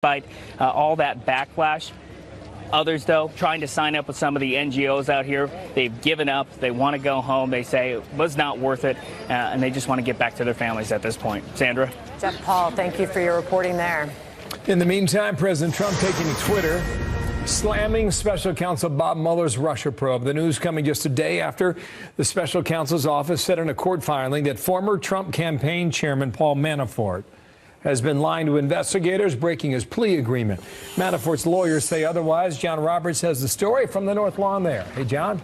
Despite all that backlash, others, though, trying to sign up with some of the NGOs out here, they've given up. They want to go home. They say it was not worth it, and they just want to get back to their families at this point. Sandra? Jeff Paul, thank you for your reporting there. In the meantime, President Trump taking to Twitter, slamming special counsel Bob Mueller's Russia probe. The news coming just a day after the special counsel's office said in a court filing that former Trump campaign chairman Paul Manafort has been lying to investigators, breaking his plea agreement. Manafort's lawyers say otherwise. John Roberts has the story from the North Lawn there. Hey, John.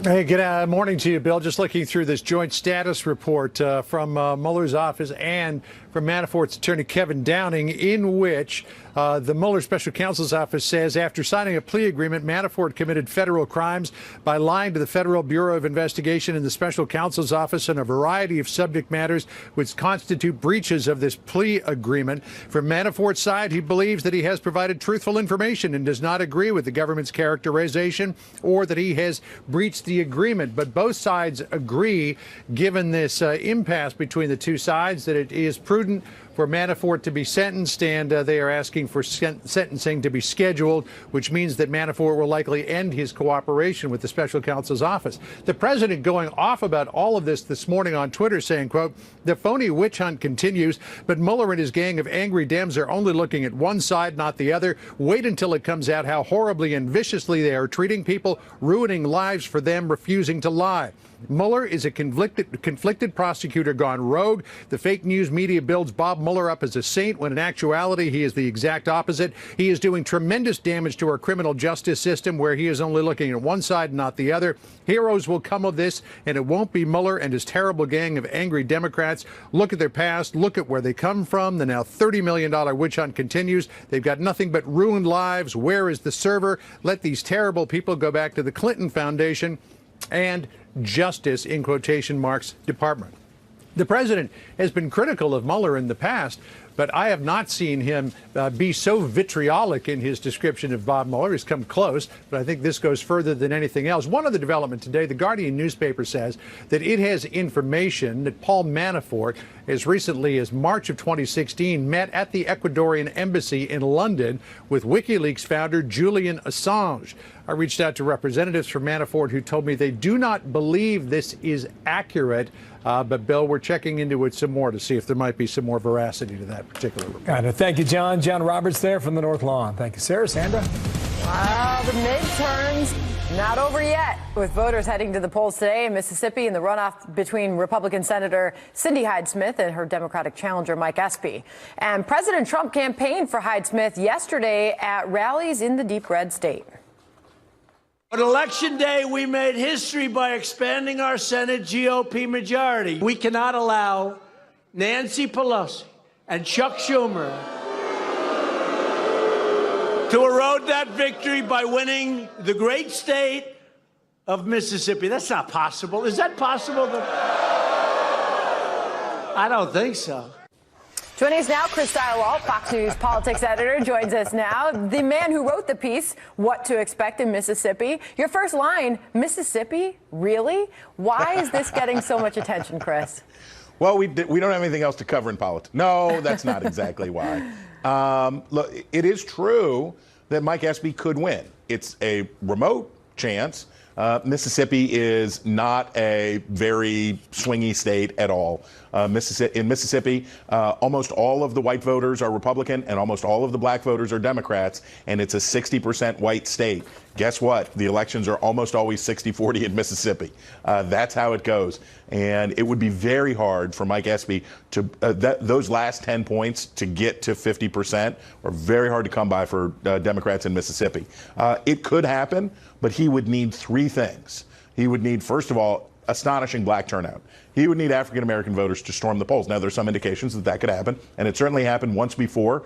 Hey, good morning to you, Bill. Just looking through this joint status report from Mueller's office and from Manafort's attorney, Kevin Downing, in which the Mueller special counsel's office says after signing a plea agreement, Manafort committed federal crimes by lying to the Federal Bureau of Investigation and the special counsel's office on a variety of subject matters which constitute breaches of this plea agreement. From Manafort's side, he believes that he has provided truthful information and does not agree with the government's characterization or that he has breached the agreement. But both sides agree, given this impasse between the two sides, that it is prudent for Manafort to be sentenced, and they are asking for sentencing to be scheduled, which means that Manafort will likely end his cooperation with the special counsel's office. The president going off about all of this morning on Twitter, saying, quote, "The phony witch hunt continues, but Mueller and his gang of angry Dems are only looking at one side, not the other. Wait until it comes out how horribly and viciously they are treating people, ruining lives for them, refusing to lie. Mueller is a conflicted prosecutor gone rogue. The fake news media builds Bob Mueller up as a saint when in actuality he is the exact opposite. He is doing tremendous damage to our criminal justice system where he is only looking at one side, not the other. Heroes will come of this, and it won't be Mueller and his terrible gang of angry Democrats. Look at their past. Look at where they come from. The now $30 million witch hunt continues. They've got nothing but ruined lives. Where is the server? Let these terrible people go back to the Clinton Foundation and justice, in quotation marks, department." The president has been critical of Mueller in the past, but I have not seen him be so vitriolic in his description of Bob Mueller. He's come close, but I think this goes further than anything else. One other development today, the Guardian newspaper says that it has information that Paul Manafort, as recently as March of 2016, met at the Ecuadorian embassy in London with WikiLeaks founder Julian Assange. I reached out to representatives from Manafort who told me they do not believe this is accurate. But, Bill, we're checking into it some more to see if there might be some more veracity to that particular report. Got it. Thank you, John. John Roberts there from the North Lawn. Thank you, Sarah. Sandra? Wow, the midterms not over yet, with voters heading to the polls today in Mississippi in the runoff between Republican Senator Cindy Hyde-Smith and her Democratic challenger Mike Espy. And President Trump campaigned for Hyde-Smith yesterday at rallies in the deep red state. On Election Day, we made history by expanding our Senate GOP majority. We cannot allow Nancy Pelosi and Chuck Schumer to erode that victory by winning the great state of Mississippi. That's not possible. Is that possible? I don't think so. Joining us now, Chris Dialwalt, Fox News politics editor, joins us now. The man who wrote the piece, What to Expect in Mississippi. Your first line, Mississippi? Really? Why is this getting so much attention, Chris? Well, we don't have anything else to cover in politics. No, that's not exactly why. Look, it is true that Mike Espy could win. It's a remote chance. Mississippi is not a very swingy state at all. In Mississippi, almost all of the white voters are Republican and almost all of the black voters are Democrats, and it's a 60% white state. Guess what? The elections are almost always 60-40 in Mississippi. That's how it goes. And it would be very hard for Mike Espy to, those last 10 points to get to 50% are very hard to come by for Democrats in Mississippi. It could happen, but he would need three things. He would need, first of all, astonishing black turnout. He would need African-American voters to storm the polls. Now, there's some indications that that could happen, and it certainly happened once before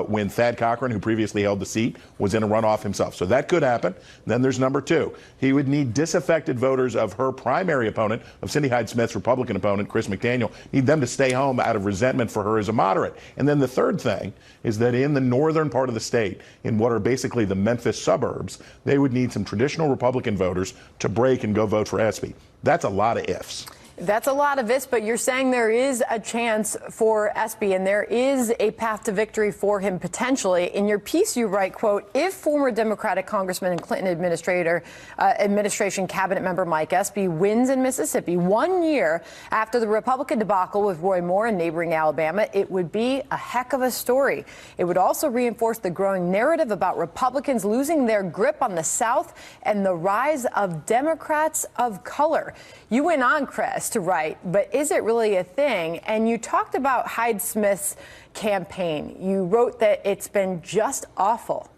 when Thad Cochran, who previously held the seat, was in a runoff himself. So that could happen. Then there's number two. He would need disaffected voters of her primary opponent, of Cindy Hyde-Smith's Republican opponent, Chris McDaniel, need them to stay home out of resentment for her as a moderate. And then the third thing is that in the northern part of the state, in what are basically the Memphis suburbs, they would need some traditional Republican voters to break and go vote for Espy. That's a lot of ifs. That's a lot of this, but you're saying there is a chance for Espy, and there is a path to victory for him potentially. In your piece, you write, quote, if former Democratic Congressman and Clinton administration cabinet member Mike Espy wins in Mississippi 1 year after the Republican debacle with Roy Moore in neighboring Alabama, it would be a heck of a story. It would also reinforce the growing narrative about Republicans losing their grip on the South and the rise of Democrats of color. You went on, Chris, to write, but is it really a thing? And you talked about Hyde-Smith's campaign. You wrote that it's been just awful.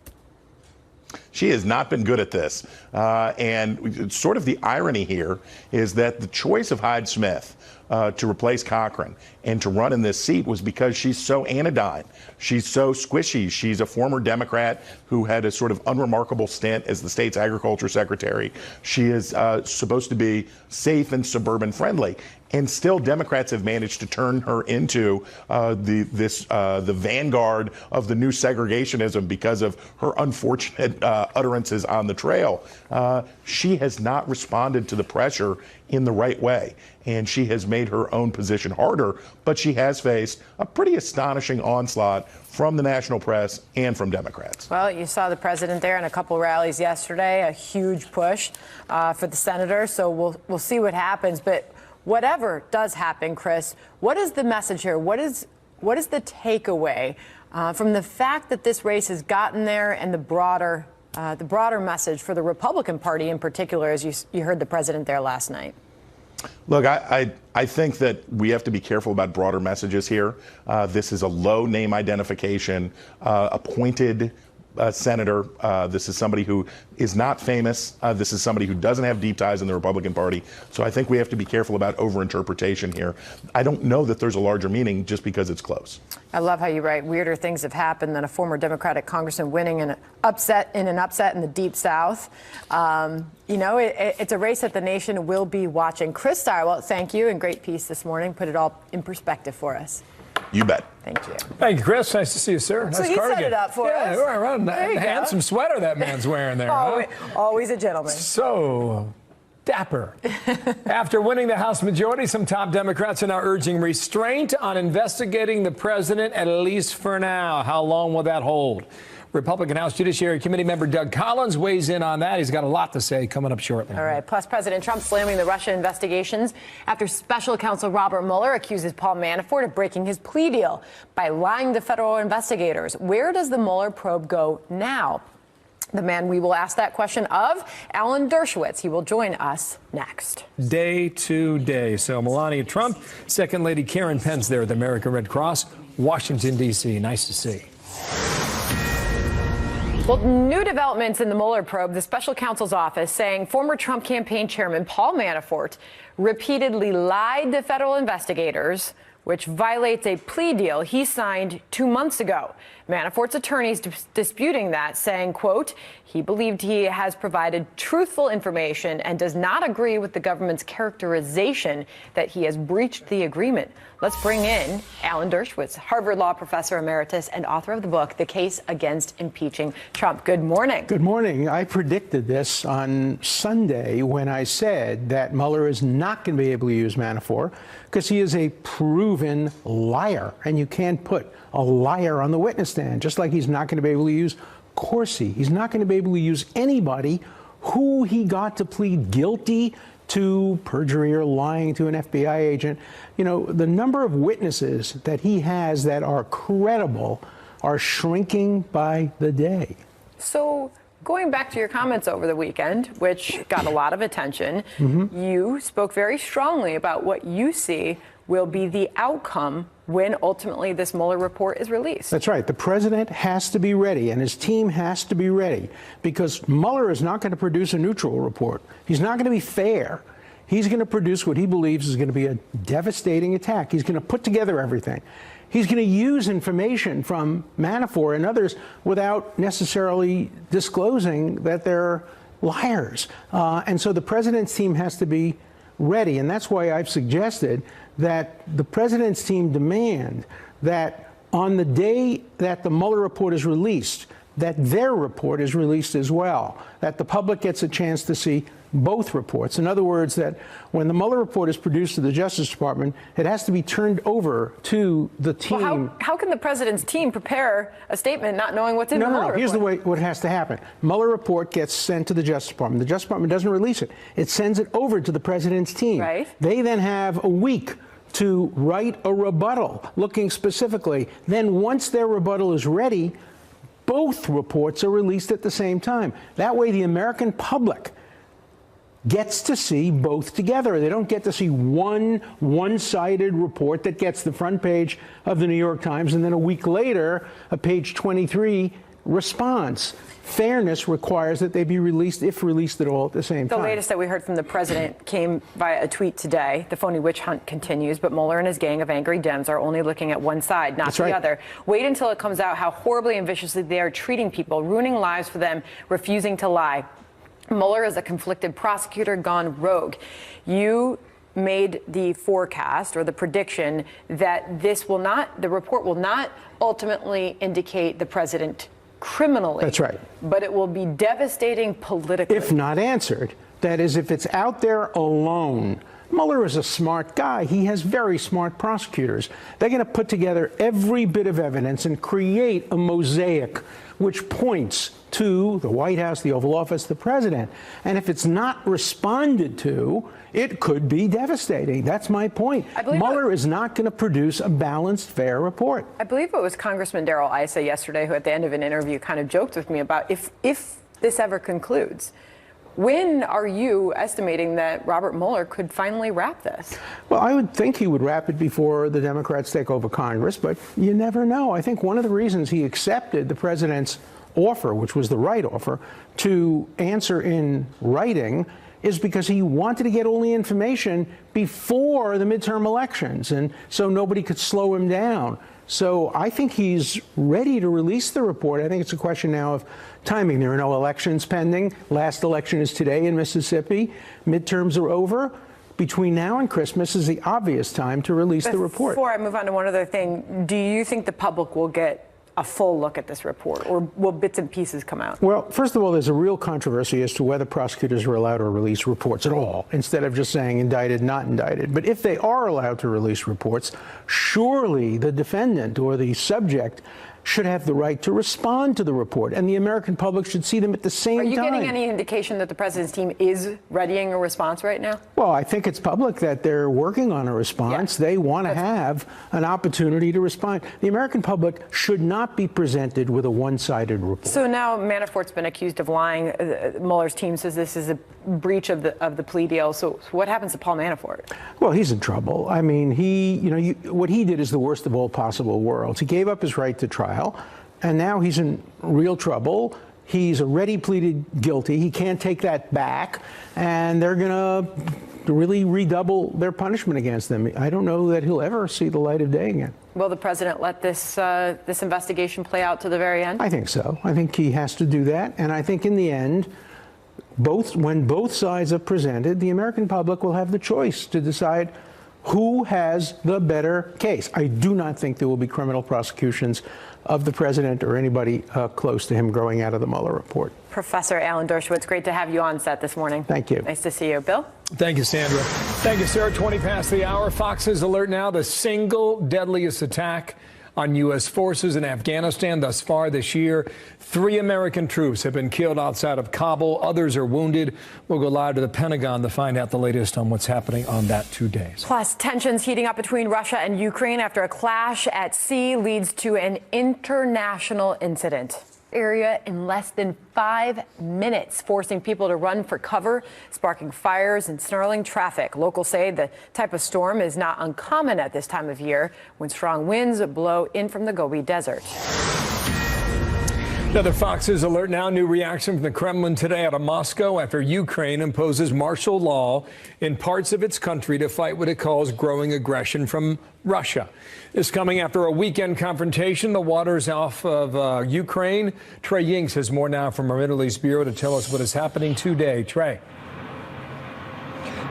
She has not been good at this. And sort of the irony here is that the choice of Hyde-Smith to replace Cochran and to run in this seat was because she's so anodyne. She's so squishy. She's a former Democrat who had a sort of unremarkable stint as the state's agriculture secretary. She is supposed to be safe and suburban friendly. And still, Democrats have managed to turn her into the vanguard of the new segregationism because of her unfortunate utterances on the trail. She has not responded to the pressure in the right way, and she has made her own position harder, but she has faced a pretty astonishing onslaught from the national press and from Democrats. Well, you saw the president there in a couple rallies yesterday, a huge push for the senator, so we'll see what happens. But whatever does happen, Chris, what is the message here? What is the takeaway from the fact that this race has gotten there and the broader message for the Republican Party in particular, as you heard the president there last night? Look, I think that we have to be careful about broader messages here. This is a low name identification, appointed senator. This is somebody who is not famous. This is somebody who doesn't have deep ties in the Republican Party. So I think we have to be careful about overinterpretation here. I don't know that there's a larger meaning just because it's close. I love how you write weirder things have happened than a former Democratic congressman winning in an upset in the Deep South. It's a race that the nation will be watching. Chris Stirewalt, thank you, and great piece this morning. Put it all in perspective for us. You bet. Thank you. Thank you, Chris. Nice to see you, sir. So nice he cardigan. set it up for us. Yeah, handsome sweater that man's wearing there. Always a gentleman. So dapper. After winning the House majority, some top Democrats are now urging restraint on investigating the president, at least for now. How long will that hold? Republican House Judiciary Committee member Doug Collins weighs in on that. He's got a lot to say coming up shortly. All right. Plus, President Trump slamming the Russia investigations after special counsel Robert Mueller accuses Paul Manafort of breaking his plea deal by lying to federal investigators. Where does the Mueller probe go now? The man we will ask that question of, Alan Dershowitz. He will join us next. Day to day. So Melania Trump, Second Lady Karen Pence there at the American Red Cross, Washington, D.C. Nice to see. Well, new developments in the Mueller probe, the special counsel's office saying former Trump campaign chairman Paul Manafort repeatedly lied to federal investigators, which violates a plea deal he signed 2 months ago. Manafort's attorneys disputing that, saying, quote, he believed he has provided truthful information and does not agree with the government's characterization that he has breached the agreement. Let's bring in Alan Dershowitz, Harvard Law Professor Emeritus and author of the book, The Case Against Impeaching Trump. Good morning. Good morning. I predicted this on Sunday when I said that Mueller is not going to be able to use Manafort because he is a proven liar, and you can't put a liar on the witness stand, just like he's not going to be able to use Corsi. He's not going to be able to use anybody who he got to plead guilty to perjury or lying to an FBI agent. You know, the number of witnesses that he has that are credible are shrinking by the day. So going back to your comments over the weekend, which got a lot of attention, you spoke very strongly about what you see will be the outcome when ultimately this Mueller report is released. That's right. The president has to be ready, and his team has to be ready, because Mueller is not going to produce a neutral report. He's not going to be fair. He's going to produce what he believes is going to be a devastating attack. He's going to put together everything. He's going to use information from Manafort and others without necessarily disclosing that they're liars. And so the president's team has to be ready. And that's why I've suggested that the president's team demand that on the day that the Mueller report is released, that their report is released as well, that the public gets a chance to see both reports. In other words, that when the Mueller report is produced to the Justice Department, it has to be turned over to the team. Well, how can the president's team prepare a statement not knowing what's in the Mueller report? Here's the way what has to happen. Mueller report gets sent to the Justice Department. The Justice Department doesn't release it. It sends it over to the president's team. Right. They then have a week to write a rebuttal looking specifically. Then once their rebuttal is ready, both reports are released at the same time. That way the American public gets to see both together. They don't get to see one-sided report that gets the front page of the New York Times and then a week later, a page 23 response. Fairness requires that they be released, if released at all, at the same time. The latest that we heard from the president came via a tweet today. The phony witch hunt continues, but Mueller and his gang of angry Dems are only looking at one side, not the other. Wait until it comes out how horribly and viciously they are treating people, ruining lives for them, refusing to lie. Mueller is a conflicted prosecutor gone rogue. You made the forecast or the prediction that the report will not ultimately indicate the president criminally. That's right. But it will be devastating politically. If not answered. That is, if it's out there alone. Mueller is a smart guy. He has very smart prosecutors. They're going to put together every bit of evidence and create a mosaic which points to the White House, the Oval Office, the president. And if it's not responded to, it could be devastating. That's my point. Mueller is not going to produce a balanced, fair report. I believe it was Congressman Darrell Issa yesterday who at the end of an interview kind of joked with me about if this ever concludes, when are you estimating that Robert Mueller could finally wrap this? Well, I would think he would wrap it before the Democrats take over Congress, but you never know. I think one of the reasons he accepted the president's offer, which was the right offer, to answer in writing is because he wanted to get all the information before the midterm elections, and so nobody could slow him down. So I think he's ready to release the report. I think it's a question now of timing. There are no elections pending. Last election is today in Mississippi. Midterms are over. Between now and Christmas is the obvious time to release the report. Before I move on to one other thing, do you think the public will get a full look at this report, or will bits and pieces come out? Well, first of all, there's a real controversy as to whether prosecutors are allowed to release reports at all, instead of just saying indicted, not indicted. But if they are allowed to release reports, surely the defendant or the subject should have the right to respond to the report, and the American public should see them at the same time. Are you getting any indication that the president's team is readying a response right now? Well, I think it's public that they're working on a response. They want to have an opportunity to respond. The American public should not be presented with a one-sided report. So now Manafort's been accused of lying. Mueller's team says this is a breach of the plea deal. So what happens to Paul Manafort? Well, he's in trouble. I mean, what he did is the worst of all possible worlds. He gave up his right to trial. And now he's in real trouble. He's already pleaded guilty. He can't take that back. And they're going to really redouble their punishment against him. I don't know that he'll ever see the light of day again. Will the president let this investigation play out to the very end? I think so. I think he has to do that. And I think in the end, when both sides are presented, the American public will have the choice to decide who has the better case. I do not think there will be criminal prosecutions of the president or anybody close to him growing out of the Mueller report. Professor Alan Dershowitz, great to have you on set this morning. Thank you. Nice to see you. Bill? Thank you, Sandra. Thank you, Sarah. 20 past the hour. Fox's alert now. The single deadliest attack on U.S. forces in Afghanistan thus far this year. 3 American troops have been killed outside of Kabul. Others are wounded. We'll go live to the Pentagon to find out the latest on what's happening on that 2 days. Plus, tensions heating up between Russia and Ukraine after a clash at sea leads to an international incident. Area in less than 5 minutes, forcing people to run for cover, sparking fires and snarling traffic. Locals say the type of storm is not uncommon at this time of year when strong winds blow in from the Gobi Desert. Another Fox's alert now. New reaction from the Kremlin today out of Moscow after Ukraine imposes martial law in parts of its country to fight what it calls growing aggression from Russia. This coming after a weekend confrontation, the waters off of Ukraine. Trey Yinks has more now from our Middle East Bureau to tell us what is happening today. Trey.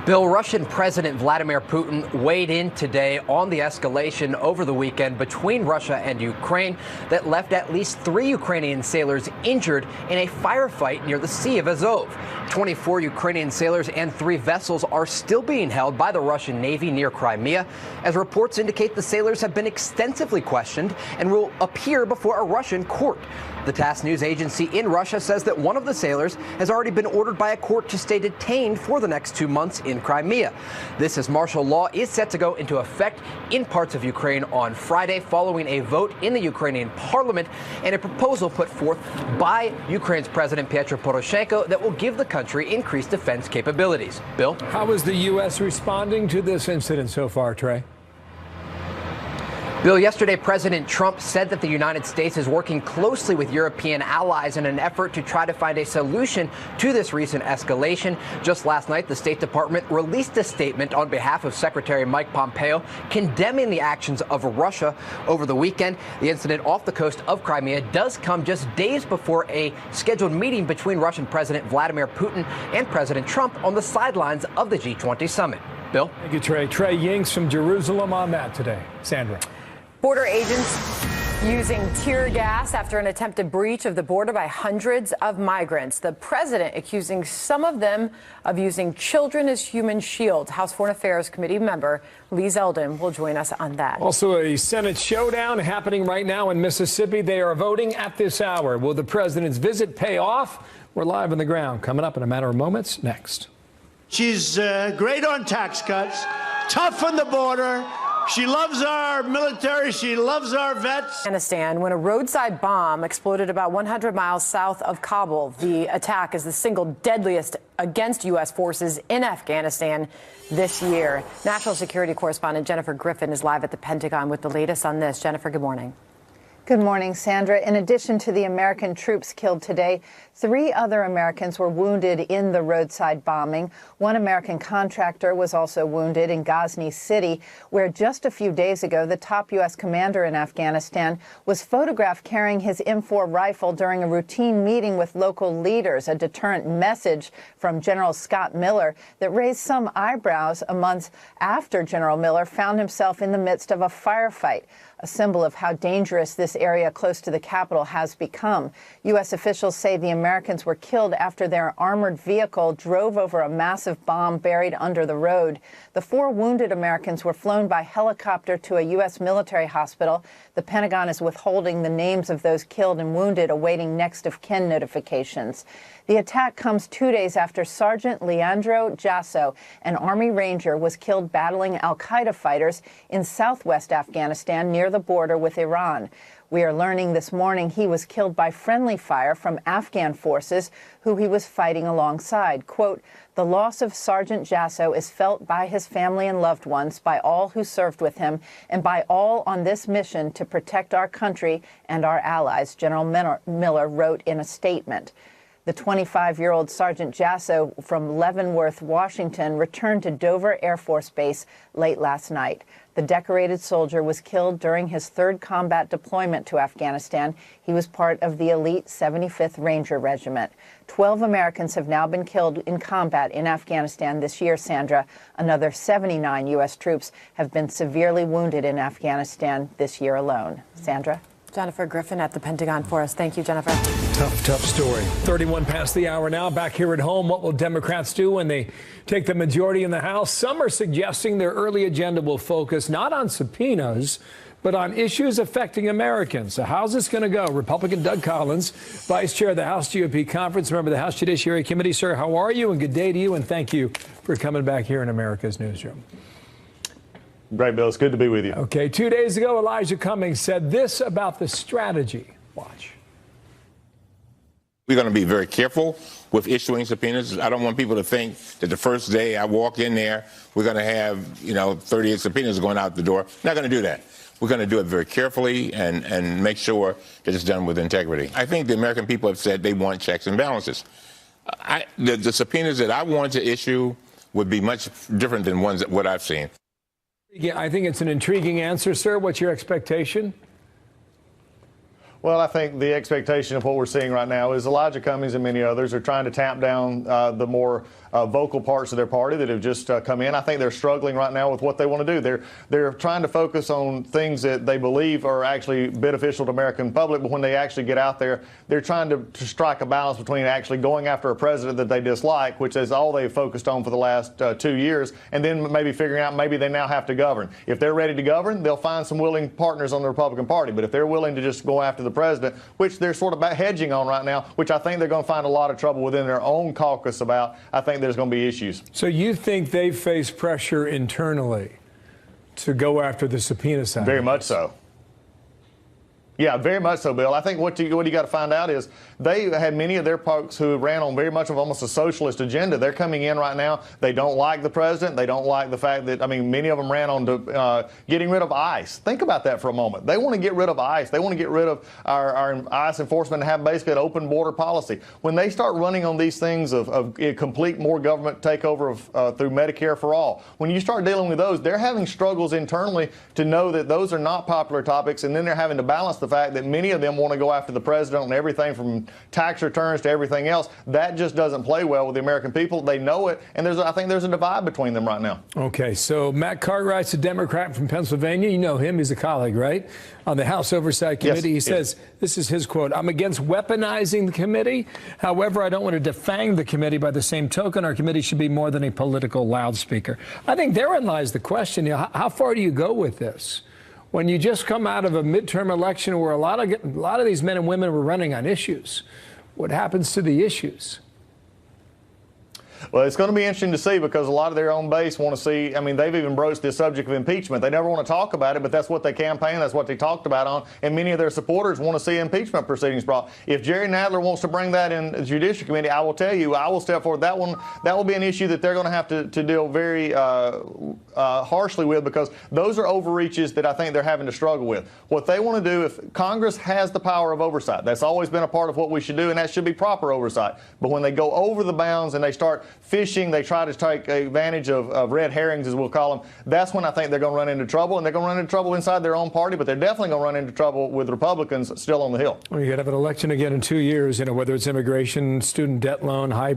Bill, Russian President Vladimir Putin weighed in today on the escalation over the weekend between Russia and Ukraine that left at least 3 Ukrainian sailors injured in a firefight near the Sea of Azov. 24 Ukrainian sailors and 3 vessels are still being held by the Russian Navy near Crimea, as reports indicate the sailors have been extensively questioned and will appear before a Russian court. The TASS news agency in Russia says that one of the sailors has already been ordered by a court to stay detained for the next 2 months in Crimea. This as martial law is set to go into effect in parts of Ukraine on Friday following a vote in the Ukrainian parliament and a proposal put forth by Ukraine's President Petro Poroshenko that will give the country increased defense capabilities. Bill? How is the U.S. responding to this incident so far, Trey? Bill, yesterday President Trump said that the United States is working closely with European allies in an effort to try to find a solution to this recent escalation. Just last night, the State Department released a statement on behalf of Secretary Mike Pompeo condemning the actions of Russia over the weekend. The incident off the coast of Crimea does come just days before a scheduled meeting between Russian President Vladimir Putin and President Trump on the sidelines of the G20 summit. Bill? Thank you, Trey. Trey Yingst from Jerusalem on that today. Sandra. Border agents using tear gas after an attempted breach of the border by hundreds of migrants. The president accusing some of them of using children as human shields. House Foreign Affairs Committee member Lee Zeldin will join us on that. Also, a Senate showdown happening right now in Mississippi. They are voting at this hour. Will the president's visit pay off? We're live on the ground. Coming up in a matter of moments. Next. She's great on tax cuts, tough on the border. She loves our military. She loves our vets. Afghanistan, when a roadside bomb exploded about 100 miles south of Kabul. The attack is the single deadliest against U.S. forces in Afghanistan this year. National security correspondent Jennifer Griffin is live at the Pentagon with the latest on this. Jennifer, good morning. Good morning, Sandra. In addition to the American troops killed today, 3 other Americans were wounded in the roadside bombing. One American contractor was also wounded in Ghazni City, where just a few days ago, the top U.S. commander in Afghanistan was photographed carrying his M4 rifle during a routine meeting with local leaders, a deterrent message from General Scott Miller that raised some eyebrows a month after General Miller found himself in the midst of a firefight, a symbol of how dangerous this area close to the Capitol has become. U.S. officials say the Americans were killed after their armored vehicle drove over a massive bomb buried under the road. The 4 wounded Americans were flown by helicopter to a U.S. military hospital. The Pentagon is withholding the names of those killed and wounded, awaiting next of kin notifications. The attack comes 2 days after Sergeant Leandro Jasso, an Army Ranger, was killed battling al-Qaeda fighters in southwest Afghanistan near the border with Iran. We are learning this morning he was killed by friendly fire from Afghan forces who he was fighting alongside. Quote, "The loss of Sergeant Jasso is felt by his family and loved ones, by all who served with him, and by all on this mission to protect our country and our allies," General Miller wrote in a statement. The 25-year-old Sergeant Jasso from Leavenworth, Washington, returned to Dover Air Force Base late last night. The decorated soldier was killed during his 3rd combat deployment to Afghanistan. He was part of the elite 75th Ranger Regiment. 12 Americans have now been killed in combat in Afghanistan this year, Sandra. Another 79 U.S. troops have been severely wounded in Afghanistan this year alone. Sandra? Jennifer Griffin at the Pentagon for us. Thank you, Jennifer. Tough story. 31 past the hour now. Back here at home, what will Democrats do when they take the majority in the House? Some are suggesting their early agenda will focus not on subpoenas, but on issues affecting Americans. So how's this going to go? Republican Doug Collins, Vice Chair of the House GOP Conference, member of the House Judiciary Committee. Sir, how are you? And good day to you. And thank you for coming back here in America's Newsroom. Great, Bill. It's good to be with you. Okay, 2 days ago, Elijah Cummings said this about the strategy. Watch. We're going to be very careful with issuing subpoenas. I don't want people to think that the first day I walk in there, we're going to have, 38 subpoenas going out the door. Not going to do that. We're going to do it very carefully and make sure that it's done with integrity. I think the American people have said they want checks and balances. The subpoenas that I want to issue would be much different than what I've seen. Yeah, I think it's an intriguing answer, sir. What's your expectation? Well, I think the expectation of what we're seeing right now is Elijah Cummings and many others are trying to tamp down the more vocal parts of their party that have just come in. I think they're struggling right now with what they want to do. They're trying to focus on things that they believe are actually beneficial to American public, but when they actually get out there, they're trying to strike a balance between actually going after a president that they dislike, which is all they've focused on for the last 2 years, and then maybe figuring out maybe they now have to govern. If they're ready to govern, they'll find some willing partners on the Republican Party. But if they're willing to just go after the president, which they're sort of hedging on right now, which I think they're going to find a lot of trouble within their own caucus about, I think there's going to be issues. So you think they face pressure internally to go after the subpoena side? Very much so. Yeah, very much so, Bill. I think what you got to find out is they had many of their folks who ran on very much of almost a socialist agenda. They're coming in right now. They don't like the president. They don't like the fact that, I mean, many of them ran on getting rid of ICE. Think about that for a moment. They want to get rid of ICE. They want to get rid of our ICE enforcement and have basically an open border policy. When they start running on these things of complete more government takeover through Medicare for all, when you start dealing with those, they're having struggles internally to know that those are not popular topics, and then they're having to balance the fact that many of them want to go after the president on everything from tax returns to everything else. That just doesn't play well with the American people. They know it, and I think there's a divide between them right now. Okay, so Matt Cartwright's a Democrat from Pennsylvania. You know him. He's a colleague, right? On the House Oversight Committee. Yes, he says, this is his quote, "I'm against weaponizing the committee. However, I don't want to defang the committee. By the same token, our committee should be more than a political loudspeaker." I think therein lies the question. How far do you go with this? When you just come out of a midterm election where a lot of these men and women were running on issues, what happens to the issues? Well, it's going to be interesting to see because a lot of their own base want to see, I mean, they've even broached the subject of impeachment. They never want to talk about it, but that's what they campaign, that's what they talked about on, and many of their supporters want to see impeachment proceedings brought. If Jerry Nadler wants to bring that in the Judiciary Committee, I will tell you, I will step forward. That will be an issue that they're going to have to deal very harshly with because those are overreaches that I think they're having to struggle with. What they want to do, if Congress has the power of oversight, that's always been a part of what we should do, and that should be proper oversight. But when they go over the bounds and they start fishing, they try to take advantage of red herrings, as we'll call them, that's when I think they're going to run into trouble, and they're going to run into trouble inside their own party, but they're definitely going to run into trouble with Republicans still on the Hill. Well, you got to have an election again in 2 years, whether it's immigration, student debt loan, high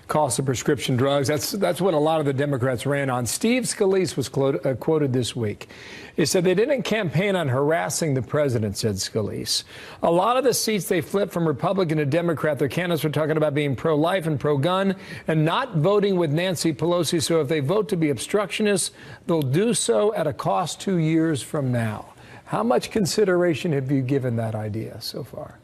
cost of prescription drugs. That's what a lot of the Democrats ran on. Steve Scalise was quoted this week. He said they didn't campaign on harassing the president, said Scalise. A lot of the seats they flipped from Republican to Democrat, their candidates were talking about being pro-life and pro-gun and not voting with Nancy Pelosi. So if they vote to be obstructionists, they'll do so at a cost 2 years from now. How much consideration have you given that idea so far?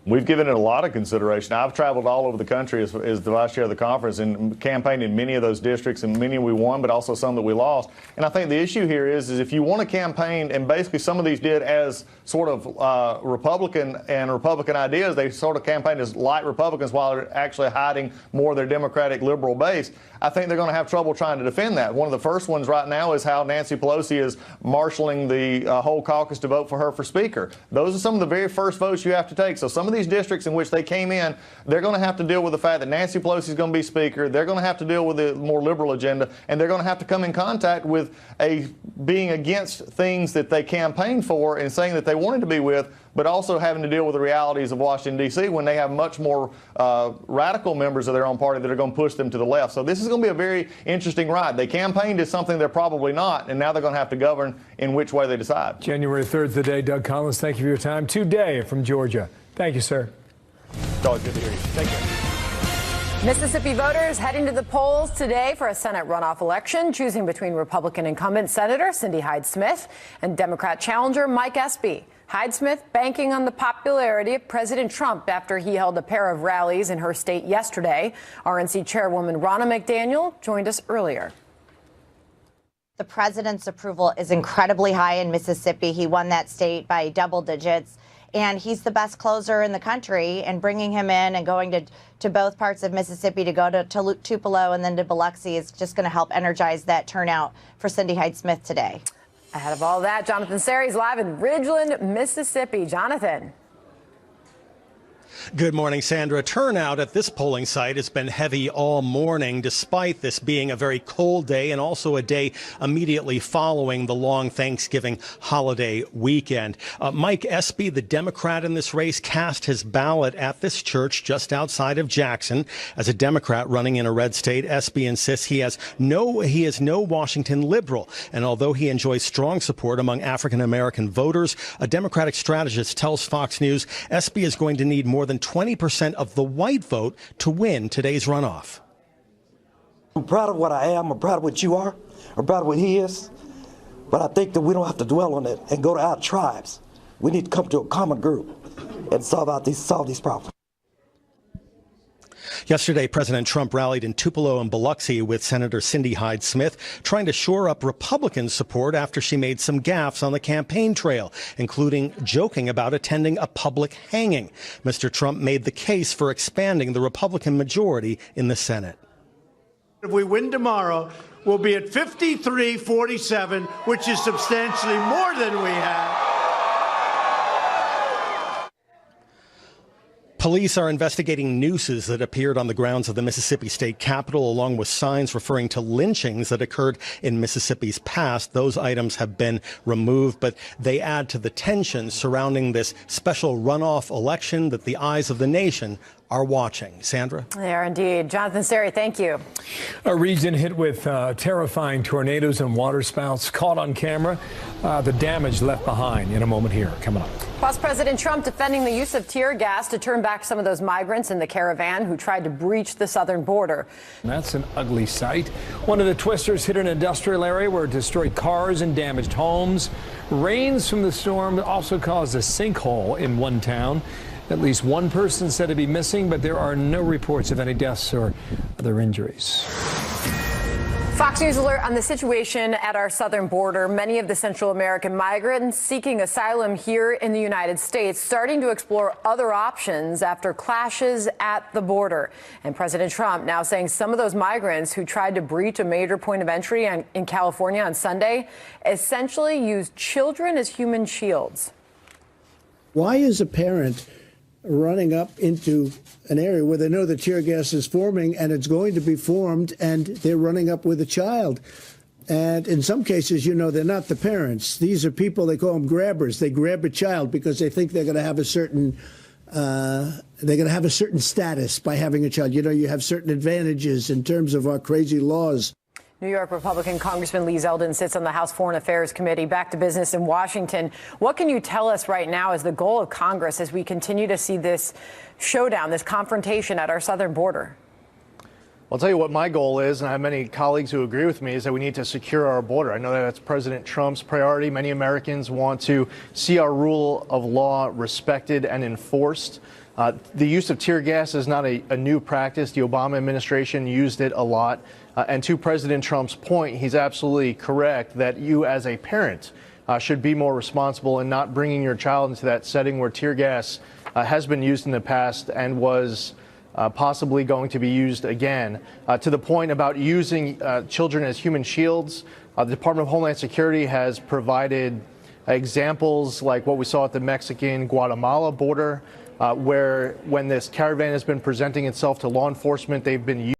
We've given it a lot of consideration. I've traveled all over the country as the vice chair of the conference and campaigned in many of those districts, and many we won, but also some that we lost. And I think the issue here is if you want to campaign, and basically some of these did as sort of Republican ideas, they sort of campaigned as light Republicans while they're actually hiding more of their Democratic liberal base. I think they're going to have trouble trying to defend that. One of the first ones right now is how Nancy Pelosi is marshaling the whole caucus to vote for her for Speaker. Those are some of the very first votes you have to take. So some of these districts in which they came in, they're going to have to deal with the fact that Nancy Pelosi is going to be Speaker. They're going to have to deal with the more liberal agenda, and they're going to have to come in contact with being against things that they campaigned for and saying that they wanted to be with, but also having to deal with the realities of Washington, D.C. when they have much more radical members of their own party that are going to push them to the left. So this is going to be a very interesting ride. They campaigned as something they're probably not, and now they're going to have to govern in which way they decide. January 3rd is the day. Doug Collins, thank you for your time today from Georgia. Thank you, sir. It's always good to hear you. Take care. Mississippi voters heading to the polls today for a Senate runoff election, choosing between Republican incumbent Senator Cindy Hyde-Smith and Democrat challenger Mike Espy. Hyde-Smith banking on the popularity of President Trump after he held a pair of rallies in her state yesterday. RNC Chairwoman Ronna McDaniel joined us earlier. The president's approval is incredibly high in Mississippi. He won that state by double digits. And he's the best closer in the country, and bringing him in and going to both parts of Mississippi to go to Tupelo and then to Biloxi is just going to help energize that turnout for Cindy Hyde-Smith today. Ahead of all that, Jonathan Seri's live in Ridgeland, Mississippi. Jonathan. Good morning, Sandra. Turnout at this polling site has been heavy all morning, despite this being a very cold day and also a day immediately following the long Thanksgiving holiday weekend. Mike Espy, the Democrat in this race, cast his ballot at this church just outside of Jackson. As a Democrat running in a red state, Espy insists he is no Washington liberal. And although he enjoys strong support among African-American voters, a Democratic strategist tells Fox News Espy is going to need more than 20% of the white vote to win today's runoff. I'm proud of what I am. I'm proud of what you are. I'm proud of what he is. But I think that we don't have to dwell on it and go to our tribes. We need to come to a common group and solve these problems. Yesterday, President Trump rallied in Tupelo and Biloxi with Senator Cindy Hyde-Smith, trying to shore up Republican support after she made some gaffes on the campaign trail, including joking about attending a public hanging. Mr. Trump made the case for expanding the Republican majority in the Senate. If we win tomorrow, we'll be at 53-47, which is substantially more than we have. Police are investigating nooses that appeared on the grounds of the Mississippi State Capitol, along with signs referring to lynchings that occurred in Mississippi's past. Those items have been removed, but they add to the tension surrounding this special runoff election that the eyes of the nation are watching. Sandra? They are indeed. Jonathan Seri, thank you. A region hit with terrifying tornadoes and waterspouts caught on camera. The damage left behind in a moment here. Coming up. Plus, President Trump defending the use of tear gas to turn back some of those migrants in the caravan who tried to breach the southern border. That's an ugly sight. One of the twisters hit an industrial area where it destroyed cars and damaged homes. Rains from the storm also caused a sinkhole in one town. At least one person said to be missing, but there are no reports of any deaths or other injuries. Fox News alert on the situation at our southern border. Many of the Central American migrants seeking asylum here in the United States starting to explore other options after clashes at the border. And President Trump now saying some of those migrants who tried to breach a major point of entry in California on Sunday essentially used children as human shields. Why is a parent running up into an area where they know the tear gas is forming and it's going to be formed, and they're running up with a child? And in some cases, you know, they're not the parents. These are people, they call them grabbers. They grab a child because they think they're going to have a certain status by having a child. You know, you have certain advantages in terms of our crazy laws. New York Republican Congressman Lee Zeldin sits on the House Foreign Affairs Committee. Back to business in Washington. What can you tell us right now is the goal of Congress as we continue to see this showdown, this confrontation at our southern border? I'll tell you what my goal is, and I have many colleagues who agree with me, is that we need to secure our border. I know that that's President Trump's priority. Many Americans want to see our rule of law respected and enforced. The use of tear gas is not a new practice. The Obama administration used it a lot. And to President Trump's point, he's absolutely correct that you as a parent should be more responsible in not bringing your child into that setting where tear gas has been used in the past and was possibly going to be used again. To the point about using children as human shields, the Department of Homeland Security has provided examples like what we saw at the Mexican-Guatemala border, where when this caravan has been presenting itself to law enforcement, they've been